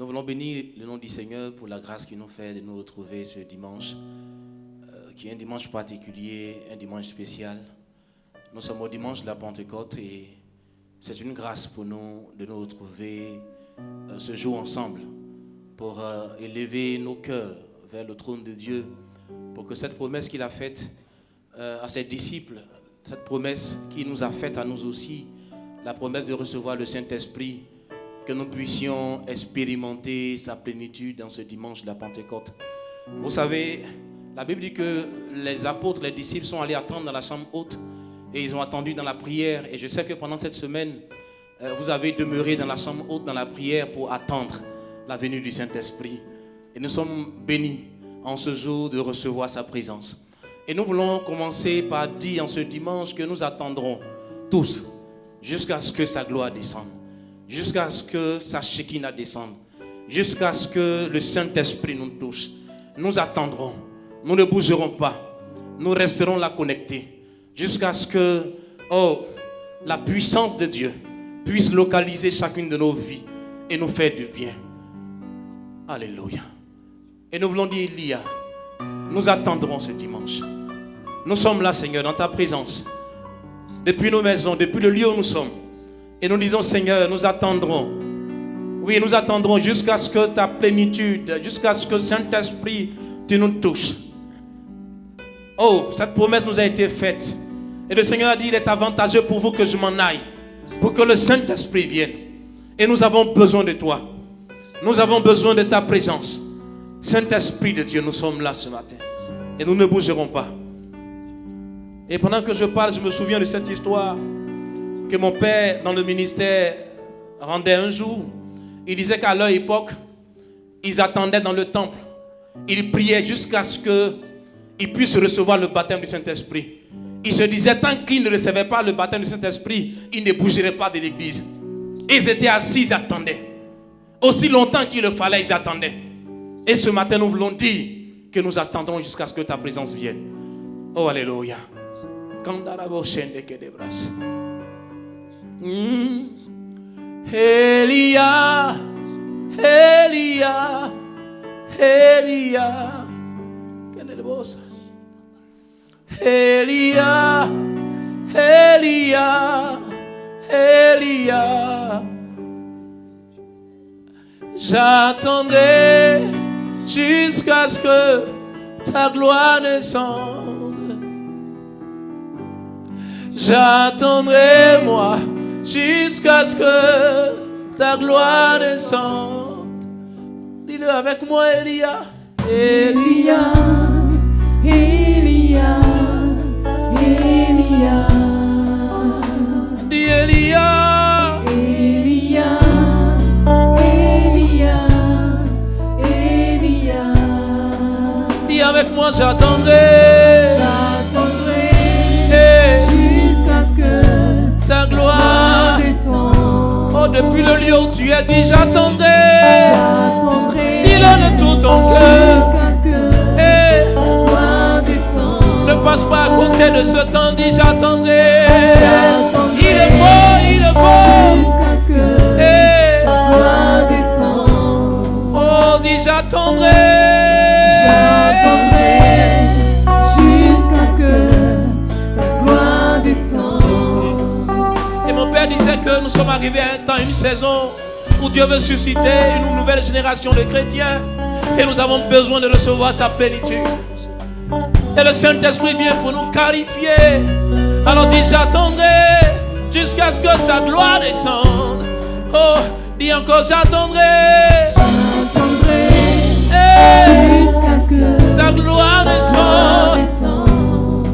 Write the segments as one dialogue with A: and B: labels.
A: Nous voulons bénir le nom du Seigneur pour la grâce qu'il nous fait de nous retrouver ce dimanche, qui est un dimanche particulier, un dimanche spécial. Nous sommes au dimanche de la Pentecôte et c'est une grâce pour nous de nous retrouver ce jour ensemble pour élever nos cœurs vers le trône de Dieu, pour que cette promesse qu'il a faite à ses disciples, cette promesse qu'il nous a faite à nous aussi, la promesse de recevoir le Saint-Esprit, que nous puissions expérimenter sa plénitude dans ce dimanche de la Pentecôte. Vous savez, la Bible dit que les apôtres, les disciples sont allés attendre dans la chambre haute et ils ont attendu dans la prière. Et je sais que pendant cette semaine, vous avez demeuré dans la chambre haute, dans la prière pour attendre la venue du Saint-Esprit. Et nous sommes bénis en ce jour de recevoir sa présence. Et nous voulons commencer par dire en ce dimanche que nous attendrons tous jusqu'à ce que sa gloire descende, jusqu'à ce que sa Shekinah descende, jusqu'à ce que le Saint-Esprit nous touche. Nous attendrons, nous ne bougerons pas, nous resterons là connectés, jusqu'à ce que la puissance de Dieu puisse localiser chacune de nos vies et nous faire du bien. Alléluia. Et nous voulons dire, Elia, nous attendrons ce dimanche. Nous sommes là, Seigneur, dans ta présence, depuis nos maisons, depuis le lieu où nous sommes. Et nous disons, Seigneur, nous attendrons. Oui, nous attendrons jusqu'à ce que ta plénitude, jusqu'à ce que Saint-Esprit, tu nous touches. Oh, cette promesse nous a été faite. Et le Seigneur a dit, il est avantageux pour vous que je m'en aille, pour que le Saint-Esprit vienne. Et nous avons besoin de toi. Nous avons besoin de ta présence. Saint-Esprit de Dieu, nous sommes là ce matin. Et nous ne bougerons pas. Et pendant que je parle, je me souviens de cette histoire que mon père, dans le ministère, rendait un jour. Il disait qu'à leur époque, ils attendaient dans le temple. Ils priaient jusqu'à ce qu'ils puissent recevoir le baptême du Saint-Esprit. Ils se disaient, tant qu'ils ne recevaient pas le baptême du Saint-Esprit, ils ne bougeraient pas de l'église. Ils étaient assis, ils attendaient. Aussi longtemps qu'il le fallait, ils attendaient. Et ce matin, nous voulons dire que nous attendrons jusqu'à ce que ta présence vienne. Oh, alléluia. Elia, Elia, Elia, Elia, Elia, Elia. J'attendrai jusqu'à ce que ta gloire descende. J'attendrai moi jusqu'à ce que ta gloire descende. Dis-le avec moi, Elia.
B: Elia, Elia, Elia.
A: Dis Elia.
B: Elia, Elia, Elia.
A: Dis avec moi, j'attendrai.
B: J'attendrai
A: Hey.
B: jusqu'à ce que
A: Ta gloire
B: descende.
A: Oh, depuis le lieu où tu es, dis j'attendrai.
B: J'attendrai
A: Dis-le de tout ton cœur.
B: jusqu'à ce que
A: Hey.
B: ta gloire descende.
A: Ne passe pas à côté de ce temps, dis j'attendrai.
B: J'attendrai
A: Il le faut, il le faut.
B: jusqu'à ce que
A: Hey.
B: ta gloire descende.
A: Oh, dis j'attendrai.
B: J'attendrai jusqu'à ce que ta gloire descende.
A: Et mon père disait que nous sommes arrivés à un temps, une saison où Dieu veut susciter une nouvelle génération de chrétiens. Et nous avons besoin de recevoir sa plénitude. Et le Saint-Esprit vient pour nous qualifier. Alors dis j'attendrai jusqu'à ce que sa gloire descende. Oh, dis encore j'attendrai.
B: J'attendrai
A: Hey.
B: jusqu'à ce que
A: Sa gloire
B: ta
A: descende.
B: gloire descende.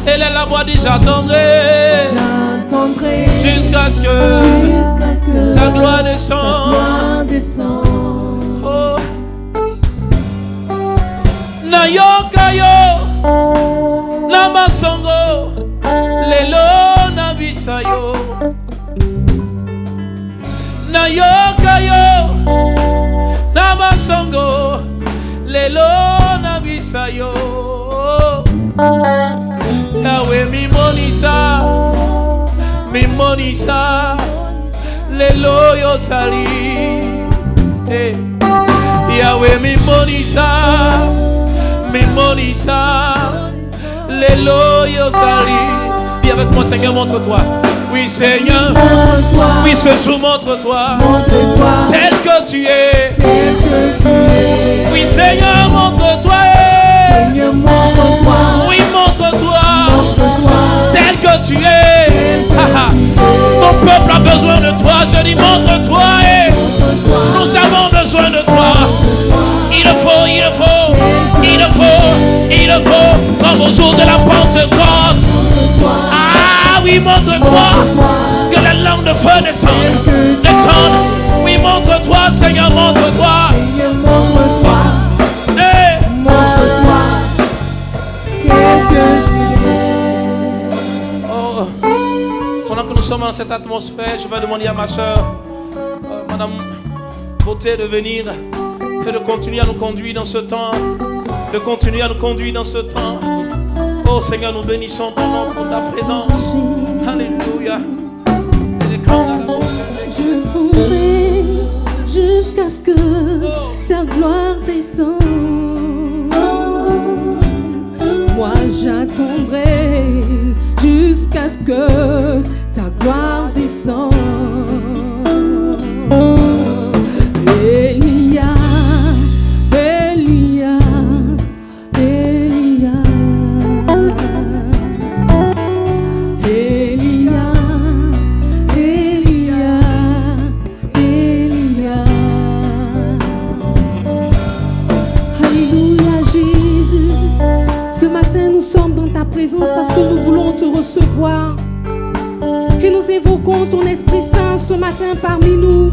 A: Elle est la voix, dit j'attendrai
B: J'attendrai
A: jusqu'à ce que
B: jusqu'à ce que
A: sa gloire
B: ta
A: descende.
B: gloire descende.
A: Oh. Na yoka yo, na masongo, lelo na bisayo. Na yoka yo, na masongo, lelo na bisayo. Yahweh mi monisa, mi monisa, lelo yo sali. Hey. Yahweh mimonisa, Lelo Yosali. Dis avec moi, Seigneur, montre-toi. Oui, Seigneur.
B: Montre-toi.
A: Oui, ce jour, montre-toi.
B: Montre-toi.
A: Tel que tu es.
B: Tel que tu es.
A: Oui, Seigneur, montre-toi.
B: Seigneur, montre-toi.
A: Oui, montre-toi.
B: Montre-toi.
A: Tel que tu es. Mon peuple a besoin de toi. Je dis, montre-toi. Nous avons besoin de toi. Il le faut, il le faut. Il le faut, il le faut. Comme au jour de la Pentecôte. Ah oui, montre-toi. Que la langue de feu descende. Descende. Oui, montre-toi, Seigneur, montre-toi.
B: Seigneur, montre-toi.
A: Hey.
B: Montre-toi. Tel que tu es.
A: Oh. Pendant que nous sommes dans cette atmosphère, je vais demander à ma soeur, Madame Beauté, de venir et de continuer à nous conduire dans ce temps. De continuer à nous conduire dans ce temps. Oh Seigneur, nous bénissons ton nom pour ta présence. Alléluia.
B: Je tomberai jusqu'à ce que ta gloire descende. Moi j'attendrai jusqu'à ce que ta gloire descende. Elia, Elia, Elia, Elia, Elia, Elia. Alléluia Jésus. Ce matin nous sommes dans ta présence parce que nous voulons te recevoir. Et nous évoquons ton Esprit Saint ce matin parmi nous.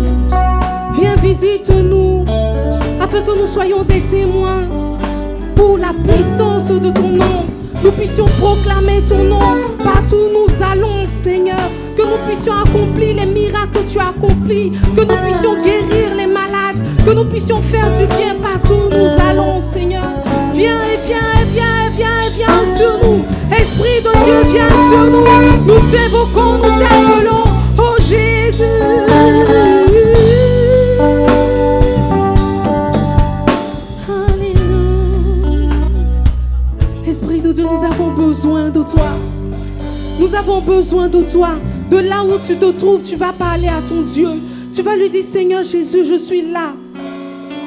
B: Viens, visite-nous, afin que nous soyons des témoins pour la puissance de ton nom. Nous puissions proclamer ton nom partout où nous allons, Seigneur. Que nous puissions accomplir les miracles que tu as accomplis. Que nous puissions guérir les malades. Que nous puissions faire du bien partout où nous allons, Seigneur. Viens et viens et viens et viens et viens sur nous. Esprit de Dieu, viens sur nous. Nous t'évoquons, nous t'appelons. Oh Jésus. Esprit de Dieu, nous avons besoin de toi. Nous avons besoin de toi. De là où tu te trouves, tu vas parler à ton Dieu. Tu vas lui dire, Seigneur Jésus, je suis là.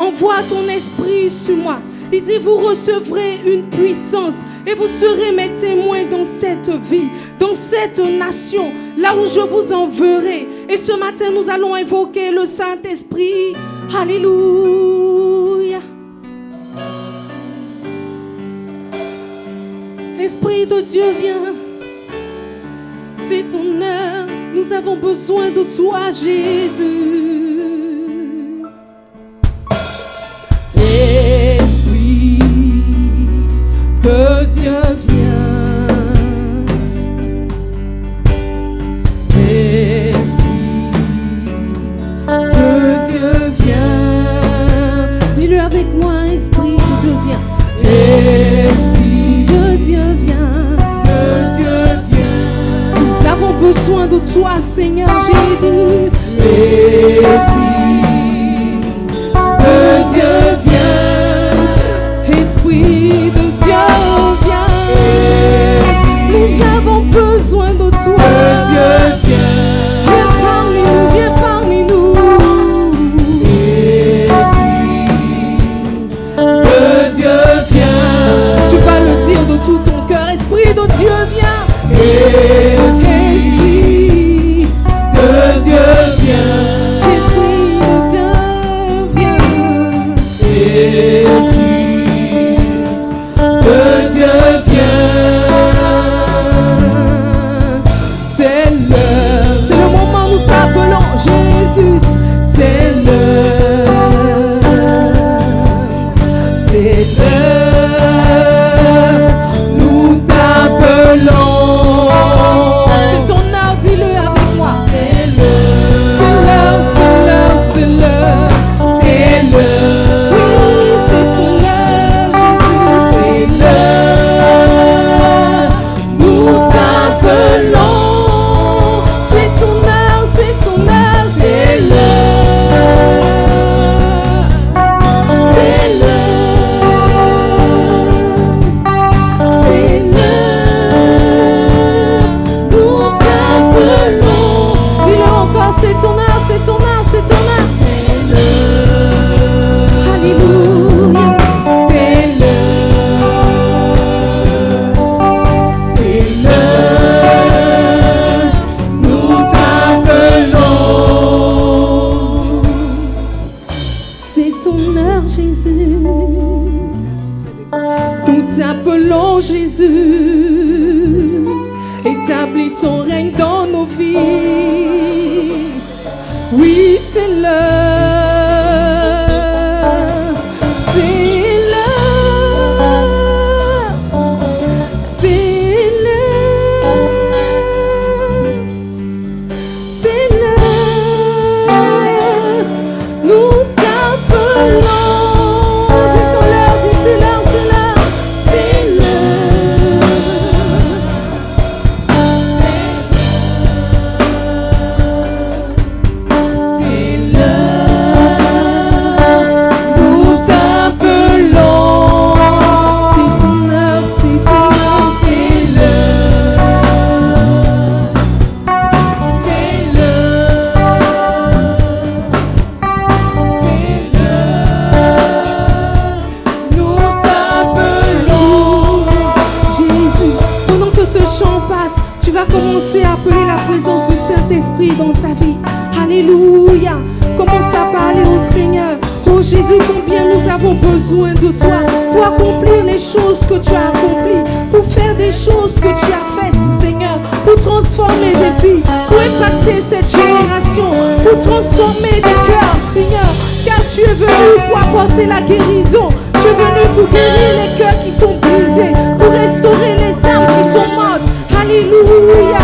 B: Envoie ton esprit sur moi. Il dit, vous recevrez une puissance et vous serez mes témoins dans cette vie, dans cette nation, là où je vous enverrai. Et ce matin, nous allons invoquer le Saint-Esprit. Alléluia. Esprit de Dieu, viens. C'est ton heure. Nous avons besoin de toi, Jésus. Esprit de Dieu, viens. Esprit de Dieu, viens. Dis-le avec moi, Esprit de Dieu, viens. Esprit de Dieu, viens. Nous avons besoin de toi, Seigneur Jésus. Esprit de Dieu, viens. Esprit de Dieu, viens. Nous avons besoin de toi. Viens parmi nous, viens parmi nous. Esprit de Dieu, viens. Tu vas le dire de tout ton cœur. Esprit de Dieu, viens. Esprit de Dieu, viens. Esprit dans ta vie. Alléluia. Commence à parler au Seigneur. Oh Jésus, combien nous avons besoin de toi pour accomplir les choses que tu as accomplies, pour faire des choses que tu as faites, Seigneur, pour transformer des vies, pour impacter cette génération, pour transformer des cœurs, Seigneur, car tu es venu pour apporter la guérison. Tu es venu pour guérir les cœurs qui sont brisés, pour restaurer les âmes qui sont mortes. Alléluia.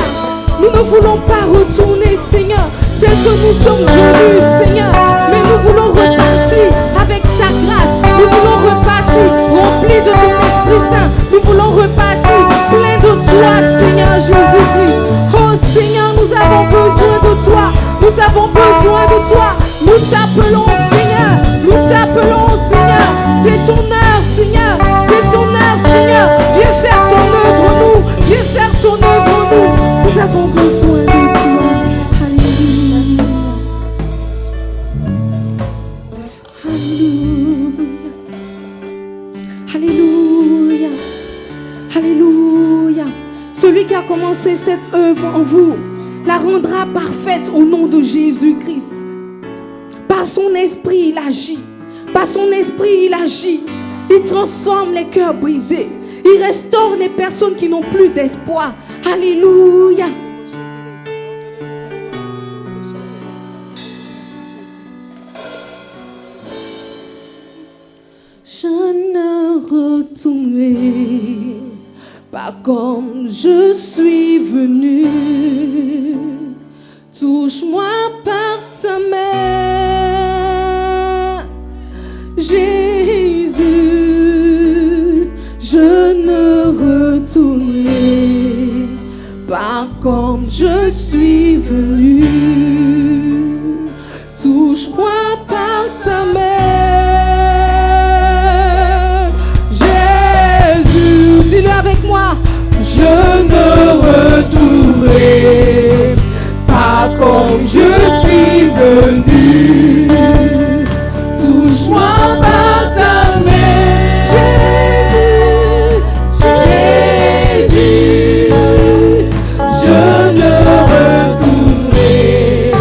B: Nous ne voulons pas retourner, Seigneur, tel que nous sommes venus, Seigneur, mais nous voulons repartir avec ta grâce. Nous voulons repartir remplis de ton Esprit Saint. Nous voulons repartir pleins de toi, Seigneur Jésus-Christ. Oh Seigneur, nous avons besoin de toi. Nous avons besoin de toi. Nous t'appelons, Seigneur. Nous t'appelons, Seigneur. C'est ton heure, Seigneur. C'est ton heure, Seigneur. Viens faire ton œuvre en nous. Viens faire ton œuvre en nous. Nous avons besoin de toi. Alléluia. Alléluia. Alléluia. Alléluia. Celui qui a commencé cette œuvre en vous la rendra parfaite au nom de Jésus-Christ. Par son esprit, il agit. Par son esprit, il agit. Il transforme les cœurs brisés. Il restaure les personnes qui n'ont plus d'espoir. Alléluia. Je ne retournerai pas comme je suis venu. Touche-moi par ta main, Jésus. Je ne retournerai pas comme je suis venu. Touche-moi par ta main, Jésus. Dis-le avec moi. Je ne retournerai pas comme je suis venu. Touche-moi par ta main, Jésus, Jésus. Je ne retournerai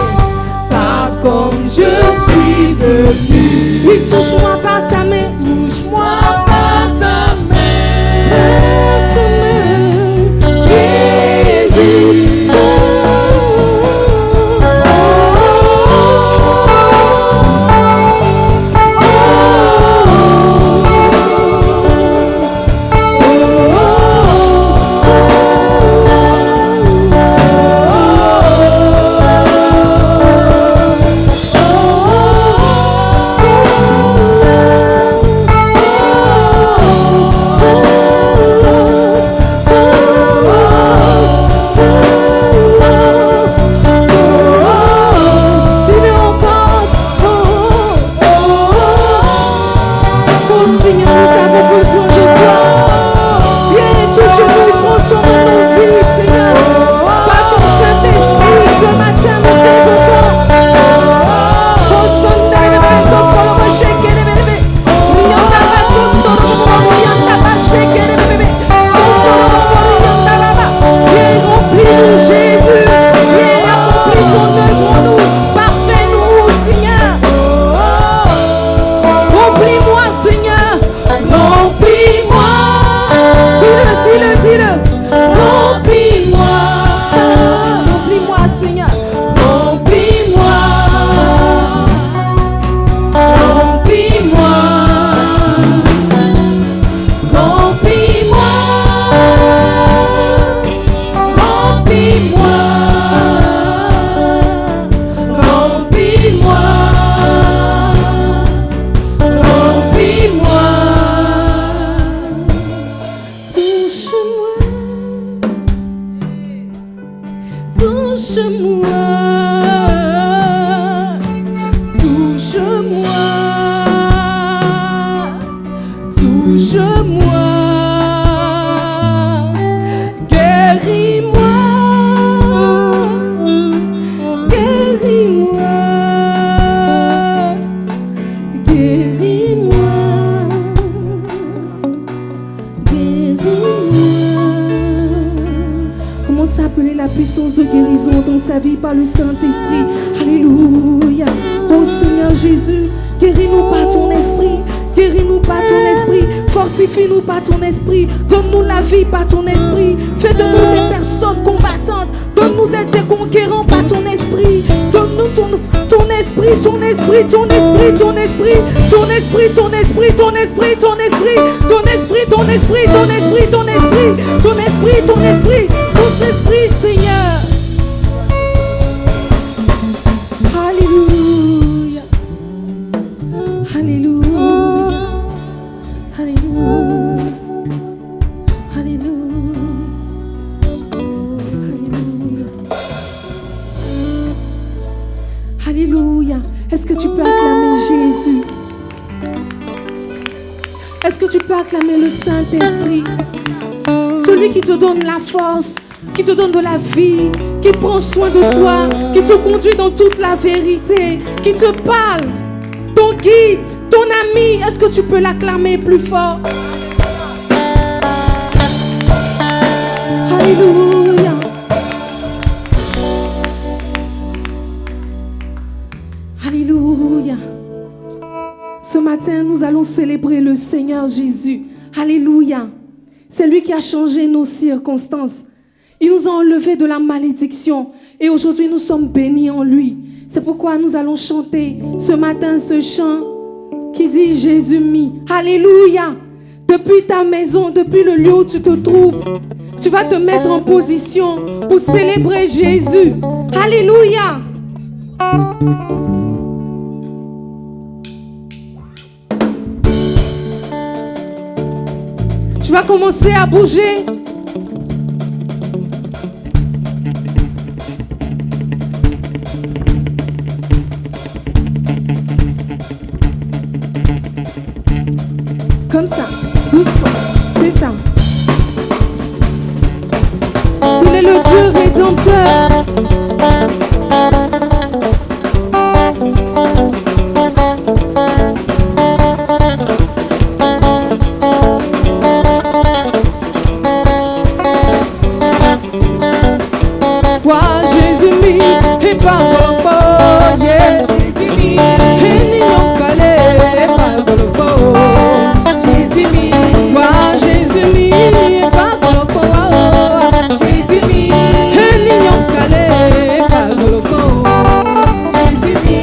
B: pas comme je suis venu. Oui, touche-moi par ta main, touche-moi par ta main, Jésus. ta vie par le Saint-Esprit. Alléluia. Oh Seigneur Jésus, guéris-nous par ton esprit. Guéris-nous par ton esprit. Fortifie-nous par ton esprit. Donne-nous la vie par ton esprit. Fais de nous des personnes combattantes. Donne-nous des conquérants par ton esprit. Donne-nous ton esprit, ton esprit, ton esprit, ton esprit, ton esprit, ton esprit, ton esprit, ton esprit, ton esprit, ton esprit, ton esprit, ton esprit, ton esprit, ton esprit, ton esprit, Seigneur. Alléluia. Alléluia. Alléluia. Alléluia. Alléluia. Alléluia. Est-ce que tu peux acclamer Jésus? Est-ce que tu peux acclamer le Saint-Esprit? Celui qui te donne la force, qui te donne de la vie, qui prend soin de toi, qui te conduit dans toute la vérité, qui te parle, ton guide, ton ami. Est-ce que tu peux l'acclamer plus fort? Alléluia. Alléluia. Ce matin, nous allons célébrer le Seigneur Jésus. Alléluia. C'est lui qui a changé nos circonstances. Il nous a enlevés de la malédiction. Et aujourd'hui, nous sommes bénis en lui. C'est pourquoi nous allons chanter ce matin ce chant qui dit Jésus mis. Alléluia. Depuis ta maison, depuis le lieu où tu te trouves, tu vas te mettre en position pour célébrer Jésus. Alléluia. Tu vas commencer à bouger. Comme ça, doucement, c'est ça. Il est le Dieu rédempteur. Jésus mis et pas de yeah. Jésus mis et n'y a calé et pas de Jésus mis Jésus mis et pas de Jésus mis et n'y a calé et pas de Jésus mis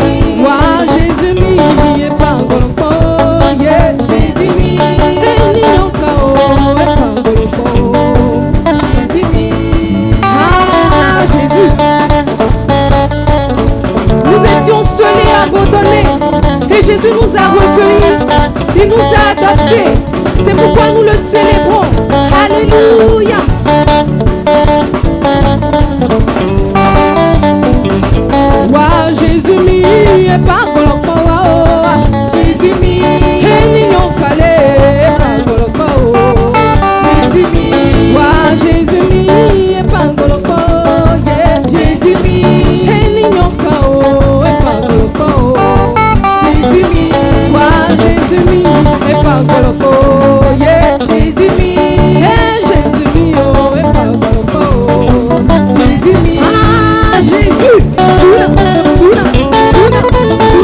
B: Jésus mis et pas de yeah. Jésus mis et n'y a calé et pas de Jésus mis Jésus. Nous étions seuls et abandonnés et Jésus nous a recueillis, il nous a adoptés. C'est pourquoi nous le célébrons. Alléluia. Jésus mis et pas Jésus mis et n'ignon calé Jésus mis Jésus mis et pas Jésus mis et n'ignon Jésus mis Jésus mis et pas Jésus mis et Jésus mis oh et pas Jésus mis Jésus soula soula soula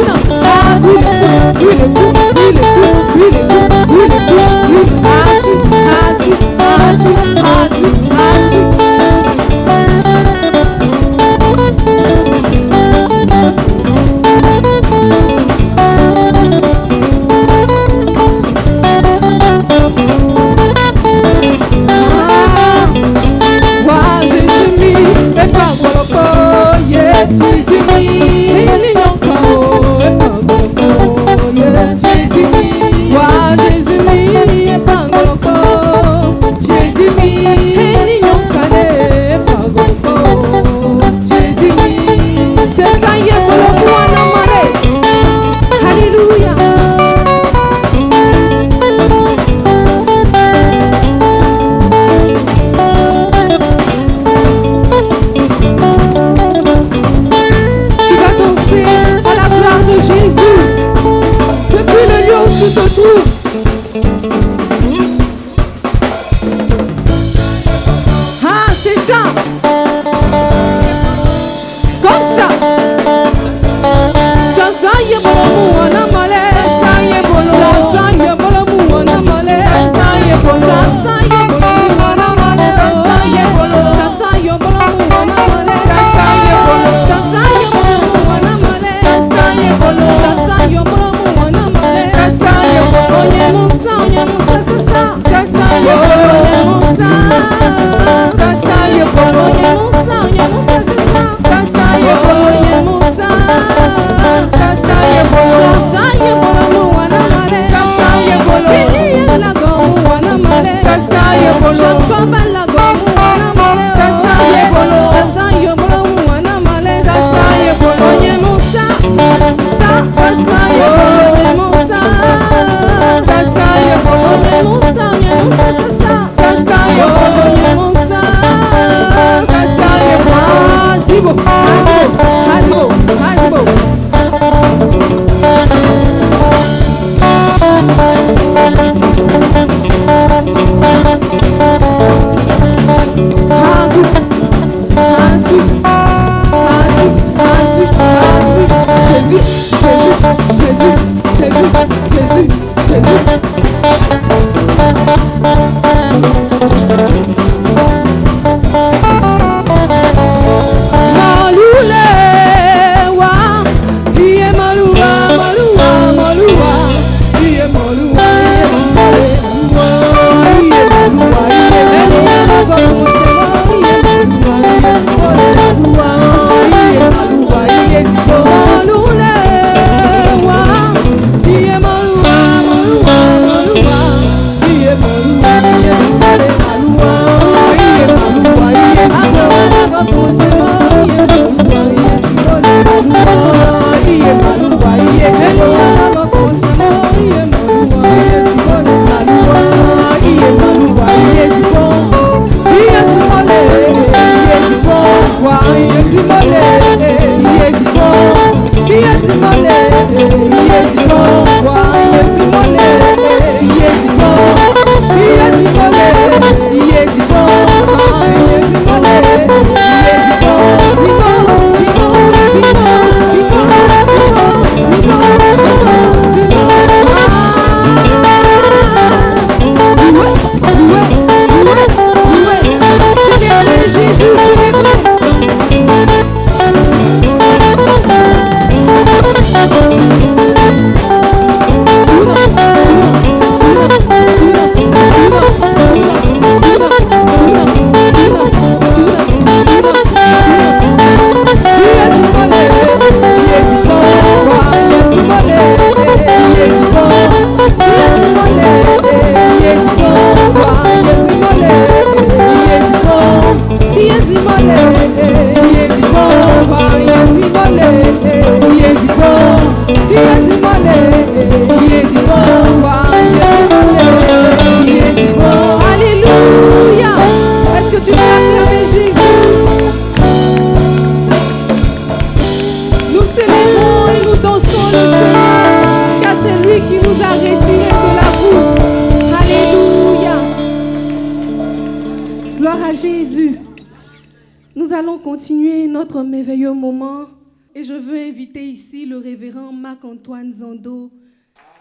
B: allons continuer notre merveilleux moment et je veux inviter ici le révérend Marc-Antoine Zando.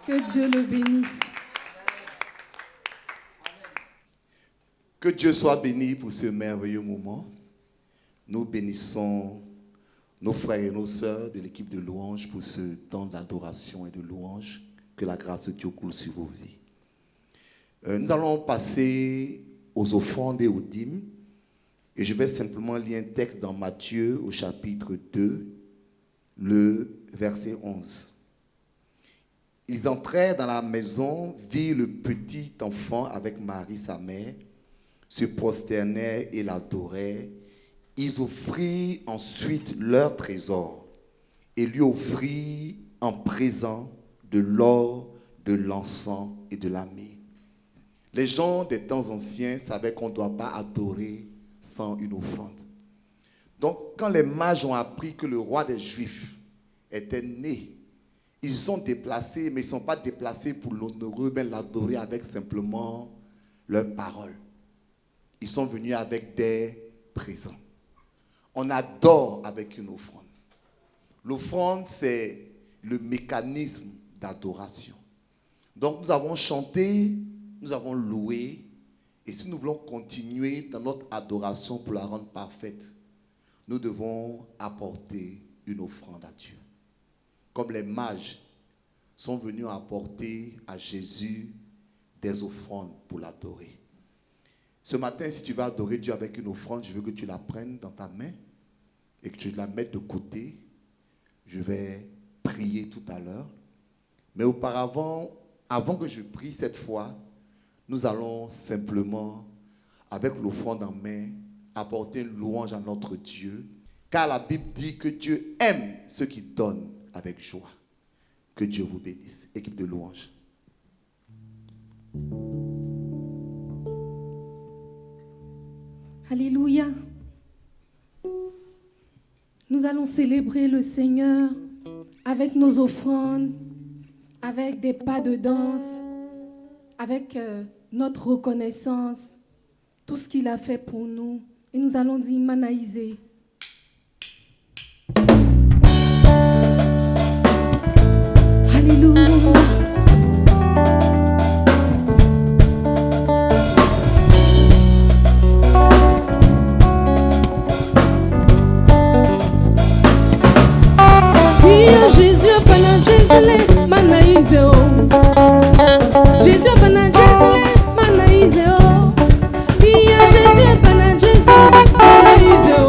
B: Que Dieu le bénisse.
C: Que Dieu soit béni pour ce merveilleux moment. Nous bénissons nos frères et nos sœurs de l'équipe de louange pour ce temps d'adoration et de louange. Que la grâce de Dieu coule sur vos vies. Nous allons passer aux offrandes et aux dîmes. Et je vais simplement lire un texte dans Matthieu au chapitre 2, le verset 11. Ils entrèrent dans la maison, virent le petit enfant avec Marie sa mère, se prosternèrent et l'adorèrent. Ils offrirent ensuite leur trésor et lui offrirent en présent de l'or, de l'encens et de la myrrhe. Les gens des temps anciens savaient qu'on ne doit pas adorer sans une offrande. Donc, quand les mages ont appris que le roi des Juifs était né, ils sont déplacés, mais ils ne sont pas déplacés pour l'honorer, mais l'adorer avec simplement leurs paroles. Ils sont venus avec des présents. On adore avec une offrande. L'offrande, c'est le mécanisme d'adoration. Donc, nous avons chanté, nous avons loué, et si nous voulons continuer dans notre adoration pour la rendre parfaite, nous devons apporter une offrande à Dieu. Comme les mages sont venus apporter à Jésus des offrandes pour l'adorer. Ce matin, si tu vas adorer Dieu avec une offrande, je veux que tu la prennes dans ta main et que tu la mettes de côté. Je vais prier tout à l'heure. Mais auparavant, avant que je prie cette fois, nous allons simplement, avec l'offrande en main, apporter une louange à notre Dieu. Car la Bible dit que Dieu aime ceux qui donnent avec joie. Que Dieu vous bénisse. Équipe de louange.
B: Alléluia. Nous allons célébrer le Seigneur avec nos offrandes, avec des pas de danse, avec notre reconnaissance, tout ce qu'il a fait pour nous. Et nous allons dire Manaïsé. Alléluia. Jésus, pendant Jésus, Manaïsé. Jésus, pendant Jésus, Manaïsé. Jésus, pendant Jésus, Manaïsé.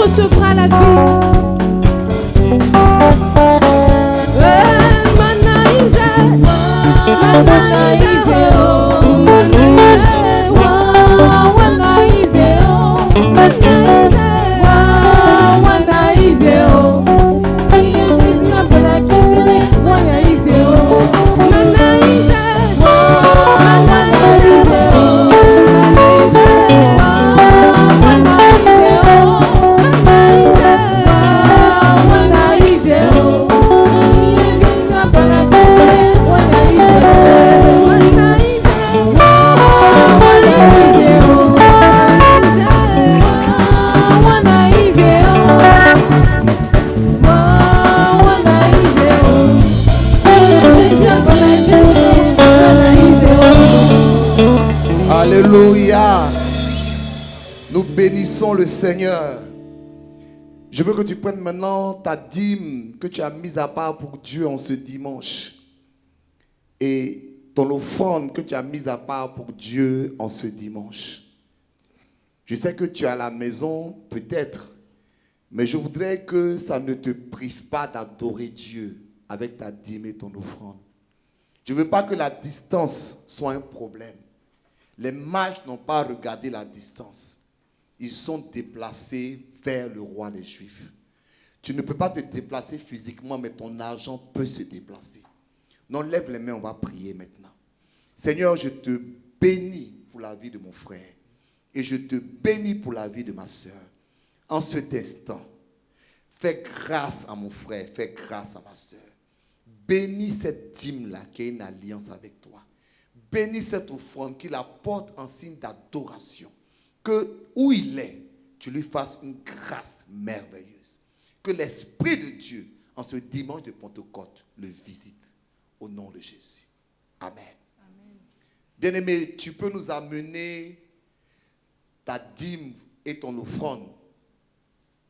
B: recevras la vie. Manaïsé.
C: Alléluia. Nous bénissons le Seigneur. Je veux que tu prennes maintenant ta dîme que tu as mise à part pour Dieu en ce dimanche et ton offrande que tu as mise à part pour Dieu en ce dimanche. Je sais que tu es à la maison, peut-être, mais je voudrais que ça ne te prive pas d'adorer Dieu avec ta dîme et ton offrande. Je ne veux pas que la distance soit un problème. Les mages n'ont pas regardé la distance. Ils sont déplacés vers le roi des Juifs. Tu ne peux pas te déplacer physiquement, mais ton argent peut se déplacer. Non, lève les mains, on va prier maintenant. Seigneur, je te bénis pour la vie de mon frère. Et je te bénis pour la vie de ma soeur. En cet instant, fais grâce à mon frère, fais grâce à ma soeur. Bénis cette dîme-là qui a une alliance avec toi. Bénis cette offrande qui la porte en signe d'adoration. Que où il est, tu lui fasses une grâce merveilleuse. Que l'Esprit de Dieu, en ce dimanche de Pentecôte, le visite. Au nom de Jésus. Amen. Amen. Bien-aimé, tu peux nous amener ta dîme et ton offrande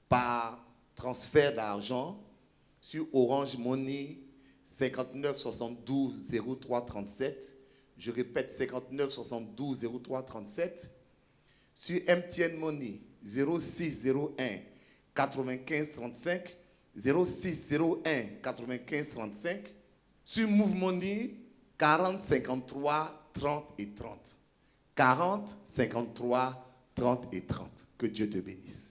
C: par transfert d'argent sur Orange Money 59 72 03 37. Je répète, 59 72 03 37. Sur MTN Money 0601 95 35 0601 95 35. Sur Move Money 40 53 30 et 30. 40 53 30 et 30. Que Dieu te bénisse.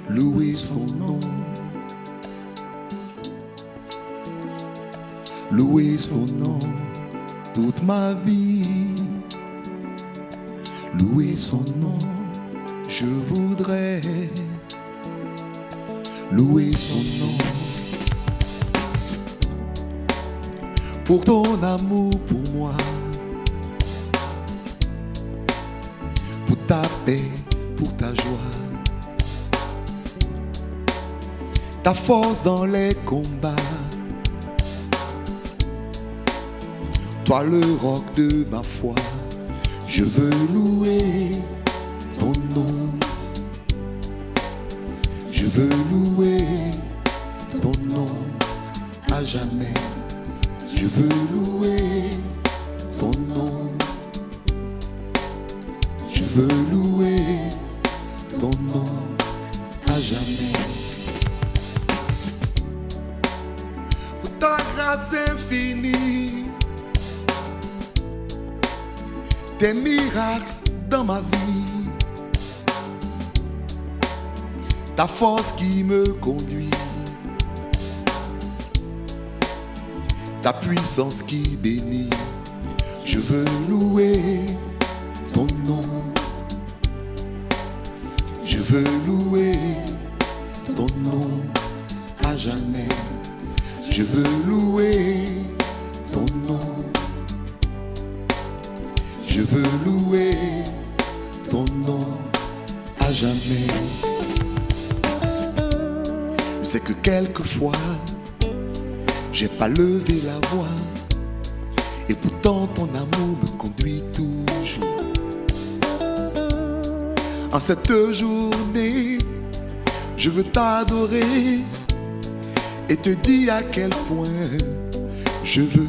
D: Louez son nom. Louez son nom toute ma vie. Louez son nom, je voudrais louer son nom. Pour ton amour pour moi, pour ta paix, pour ta joie, ta force dans les combats. Toi le roc de ma foi, je veux louer ton nom. Je veux louer ton nom à jamais. Je veux louer ton nom. Je veux louer ton nom à jamais. Pour ta grâce infinie, tes miracles dans ma vie, ta force qui me conduit, ta puissance qui bénit. Je veux louer ton nom. Je veux louer ton nom à jamais. Je veux louer ton nom. Je veux louer ton nom à jamais. Je sais que quelquefois j'ai pas levé la voix, et pourtant ton amour me conduit toujours. En cette journée, je veux t'adorer et te dire à quel point je veux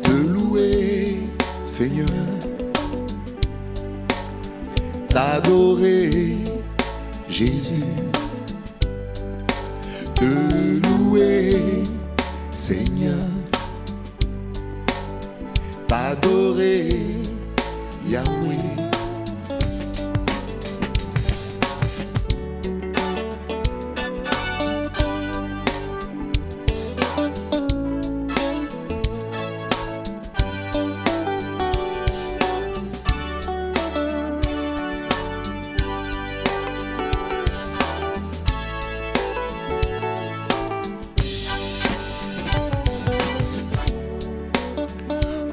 D: te louer, Seigneur. T'adorer, Jésus. te louer, Seigneur, t'adorer, Yahweh.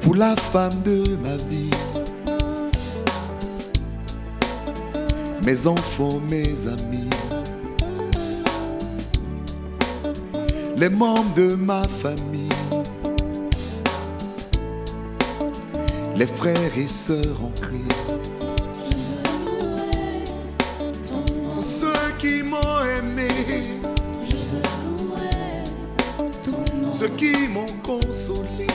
D: Pour la femme de ma vie, mes enfants, mes amis, les membres de ma famille, les frères et sœurs en Christ, pour ceux qui m'ont aimé, ceux qui m'ont consolé.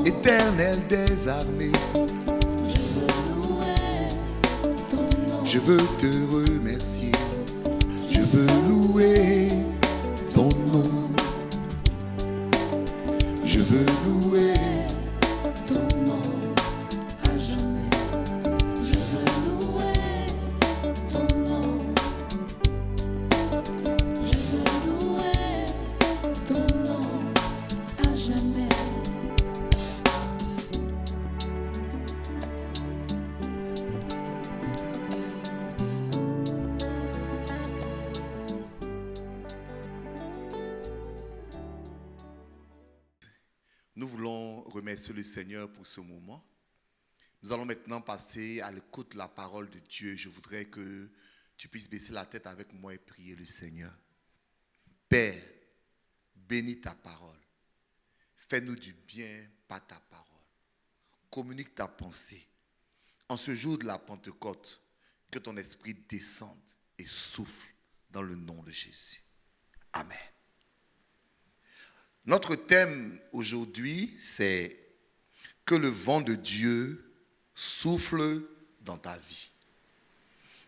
D: Éternel des armées, je veux te remercier, je veux louer ton nom, je veux louer ton nom à jamais, je veux louer ton nom, je veux louer ton nom à jamais.
C: Nous voulons remercier le Seigneur pour ce moment. Nous allons maintenant passer à l'écoute de la parole de Dieu. Je voudrais que tu puisses baisser la tête avec moi et prier le Seigneur. Père, bénis ta parole. Fais-nous du bien par ta parole. Communique ta pensée. En ce jour de la Pentecôte, que ton esprit descende et souffle dans le nom de Jésus. Amen. Notre thème aujourd'hui, c'est que le vent de Dieu souffle dans ta vie.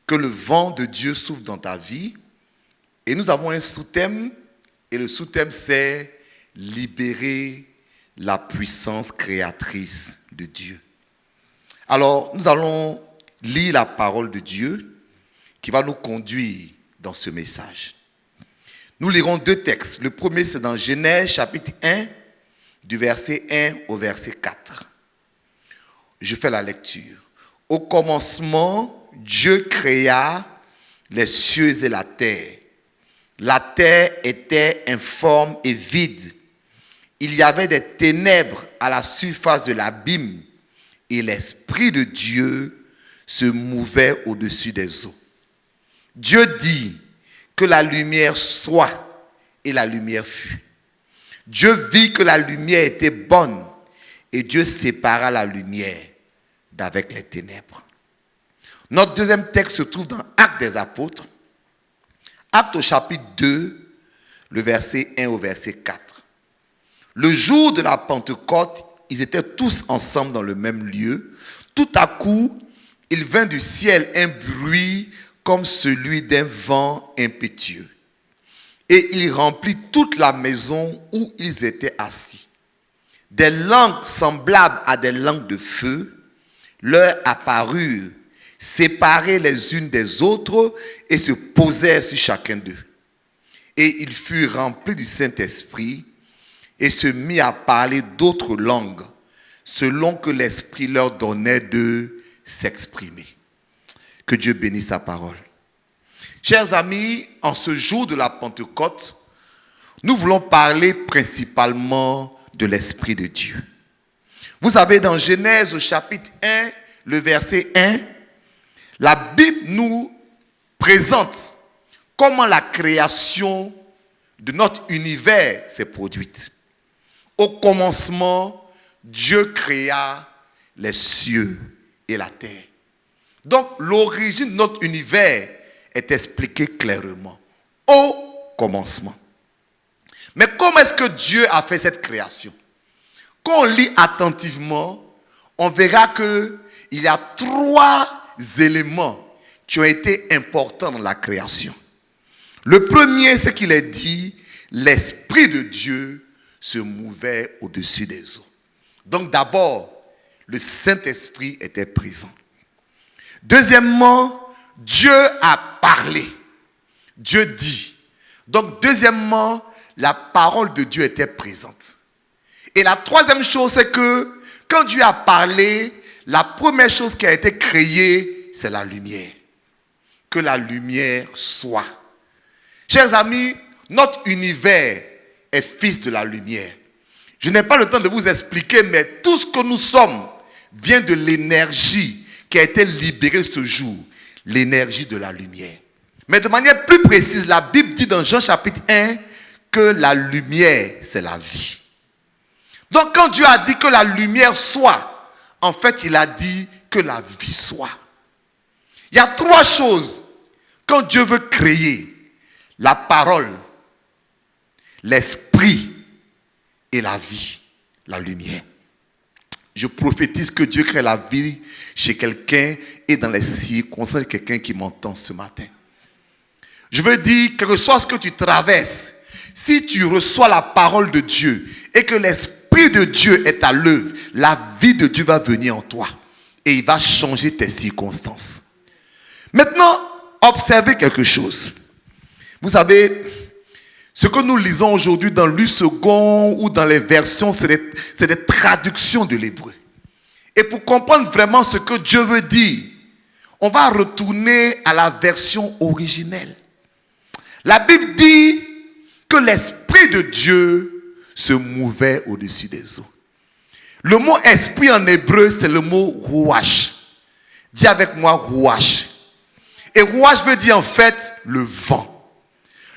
C: Que le vent de Dieu souffle dans ta vie. Et nous avons un sous-thème, et le sous-thème, c'est libérer la puissance créatrice de Dieu. Alors, nous allons lire la parole de Dieu qui va nous conduire dans ce message. Nous lirons deux textes. Le premier, c'est dans Genèse, chapitre 1, du verset 1 au verset 4. Je fais la lecture. Au commencement, Dieu créa les cieux et la terre. La terre était informe et vide. Il y avait des ténèbres à la surface de l'abîme et l'Esprit de Dieu se mouvait au-dessus des eaux. Dieu dit que la lumière soit, et la lumière fut. Dieu vit que la lumière était bonne, et Dieu sépara la lumière d'avec les ténèbres. Notre deuxième texte se trouve dans Actes des Apôtres, Actes au chapitre 2, le verset 1 au verset 4. Le jour de la Pentecôte, ils étaient tous ensemble dans le même lieu. Tout à coup, il vint du ciel un bruit comme celui d'un vent impétueux. Et il remplit toute la maison où ils étaient assis. Des langues semblables à des langues de feu leur apparurent, séparées les unes des autres, et se posèrent sur chacun d'eux. Et ils furent remplis du Saint-Esprit et se mit à parler d'autres langues, selon que l'Esprit leur donnait de s'exprimer. Que Dieu bénisse sa parole. Chers amis, en ce jour de la Pentecôte, nous voulons parler principalement de l'Esprit de Dieu. Vous savez, dans Genèse au chapitre 1, le verset 1, la Bible nous présente comment la création de notre univers s'est produite. Au commencement, Dieu créa les cieux et la terre. Donc, l'origine de notre univers est expliquée clairement. Au commencement. Mais comment est-ce que Dieu a fait cette création? Quand on lit attentivement, on verra qu'il y a trois éléments
D: qui ont été importants dans la création. Le premier, c'est qu'il est dit, l'Esprit de Dieu se mouvait au-dessus des eaux. Donc d'abord, le Saint-Esprit était présent. Deuxièmement, Dieu a parlé. Dieu dit. Donc deuxièmement, la parole de Dieu était présente. Et la troisième chose, c'est que quand Dieu a parlé, la première chose qui a été créée, c'est la lumière. Que la lumière soit. Chers amis, notre univers est fils de la lumière. Je n'ai pas le temps de vous expliquer, mais tout ce que nous sommes vient de l'énergie qui a été libérée ce jour, l'énergie de la lumière. Mais de manière plus précise, la Bible dit dans Jean chapitre 1 que la lumière, c'est la vie. Donc quand Dieu a dit que la lumière soit, en fait, il a dit que la vie soit. Il y a trois choses quand Dieu veut créer: la parole, l'esprit et la vie, la lumière. Je prophétise que Dieu crée la vie chez quelqu'un et dans les circonstances de quelqu'un qui m'entend ce matin. Je veux dire, quel que soit ce que tu traverses, si tu reçois la parole de Dieu et que l'Esprit de Dieu est à l'œuvre, la vie de Dieu va venir en toi et il va changer tes circonstances. Maintenant, observez quelque chose. Vous savez, ce que nous lisons aujourd'hui dans l'U-second ou dans les versions, c'est des traductions de l'hébreu. Et pour comprendre vraiment ce que Dieu veut dire, on va retourner à la version originelle. La Bible dit que l'Esprit de Dieu se mouvait au-dessus des eaux. Le mot esprit en hébreu, c'est le mot rouach. Dis avec moi rouach. Et rouach veut dire en fait le vent.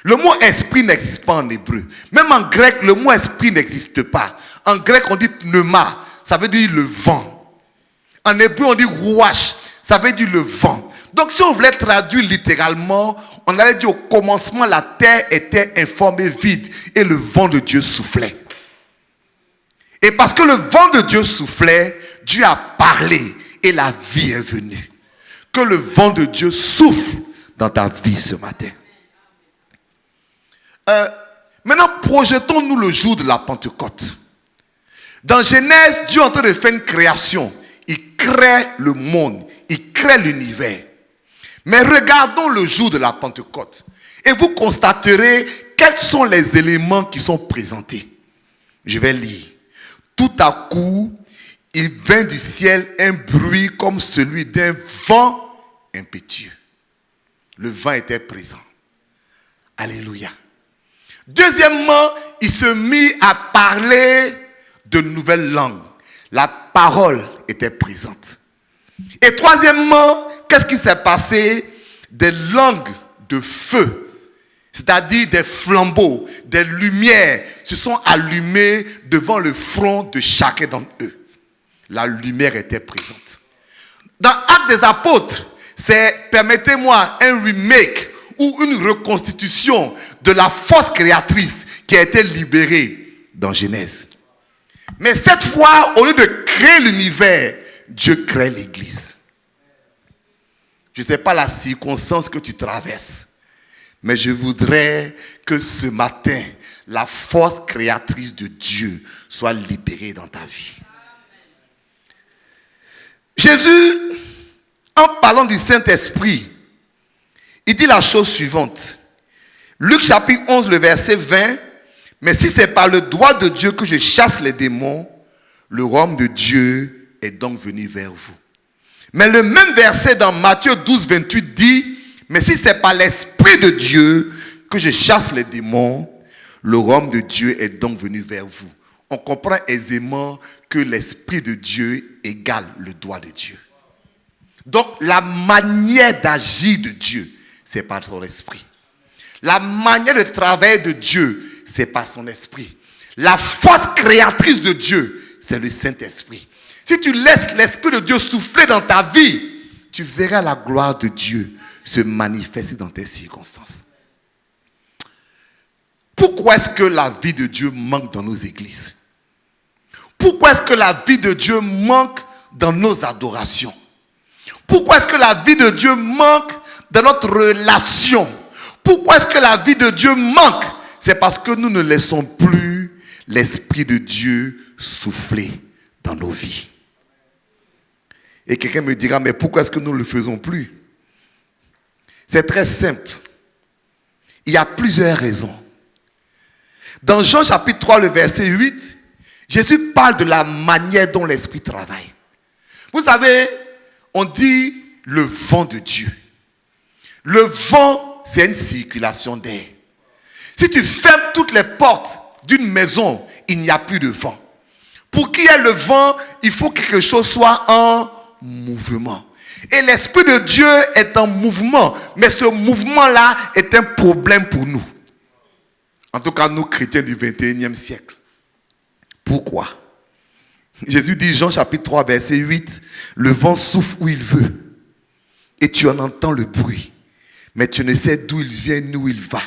D: Le mot esprit n'existe pas en hébreu. Même en grec, le mot esprit n'existe pas. En grec, on dit pneuma, ça veut dire le vent. En hébreu, on dit rouach, ça veut dire le vent. Donc si on voulait traduire littéralement, on allait dire au commencement, la terre était informe et vide et le vent de Dieu soufflait. Et parce que le vent de Dieu soufflait, Dieu a parlé et la vie est venue. Que le vent de Dieu souffle dans ta vie ce matin. Maintenant, projetons-nous le jour de la Pentecôte. Dans Genèse, Dieu est en train de faire une création. Il crée le monde, il crée l'univers. Mais regardons le jour de la Pentecôte et vous constaterez quels sont les éléments qui sont présentés. Je vais lire. Tout à coup, il vint du ciel un bruit comme celui d'un vent impétueux. Le vent était présent. Alléluia. Deuxièmement, il se mit à parler de nouvelles langues. La parole était présente. Et troisièmement, qu'est-ce qui s'est passé? Des langues de feu, c'est-à-dire des flambeaux, des lumières se sont allumées devant le front de chacun d'entre eux. La lumière était présente. Dans Actes des Apôtres, c'est, permettez-moi, un remake ou une reconstitution de la force créatrice qui a été libérée dans Genèse. Mais cette fois, au lieu de créer l'univers, Dieu crée l'Église. Je ne sais pas la circonstance que tu traverses, mais je voudrais que ce matin, la force créatrice de Dieu soit libérée dans ta vie. Jésus, en parlant du Saint-Esprit, il dit la chose suivante. Luc chapitre 11, le verset 20. Mais si c'est par le droit de Dieu que je chasse les démons, le royaume de Dieu est donc venu vers vous. Mais le même verset dans Matthieu 12, 28 dit, mais si c'est par l'Esprit de Dieu que je chasse les démons, le royaume de Dieu est donc venu vers vous. On comprend aisément que l'Esprit de Dieu égale le droit de Dieu. Donc la manière d'agir de Dieu, c'est par son esprit. La manière de travailler de Dieu, c'est par son esprit. La force créatrice de Dieu, c'est le Saint-Esprit. Si tu laisses l'Esprit de Dieu souffler dans ta vie, tu verras la gloire de Dieu se manifester dans tes circonstances. Pourquoi est-ce que la vie de Dieu manque dans nos églises? Pourquoi est-ce que la vie de Dieu manque dans nos adorations? Pourquoi est-ce que la vie de Dieu manque dans notre relation? Pourquoi est-ce que la vie de Dieu manque? C'est parce que nous ne laissons plus l'Esprit de Dieu souffler dans nos vies. Et quelqu'un me dira, mais pourquoi est-ce que nous ne le faisons plus? C'est très simple. Il y a plusieurs raisons. Dans Jean chapitre 3, le verset 8, Jésus parle de la manière dont l'Esprit travaille. Vous savez, on dit le vent de Dieu. Le vent, c'est une circulation d'air. Si tu fermes toutes les portes d'une maison, il n'y a plus de vent. Pour qu'il y ait le vent, il faut que quelque chose soit en mouvement. Et l'Esprit de Dieu est en mouvement. Mais ce mouvement-là est un problème pour nous. En tout cas, nous chrétiens du 21e siècle. Pourquoi? Jésus dit, Jean chapitre 3, verset 8, le vent souffle où il veut. Et tu en entends le bruit. Mais tu ne sais d'où il vient ni où il va.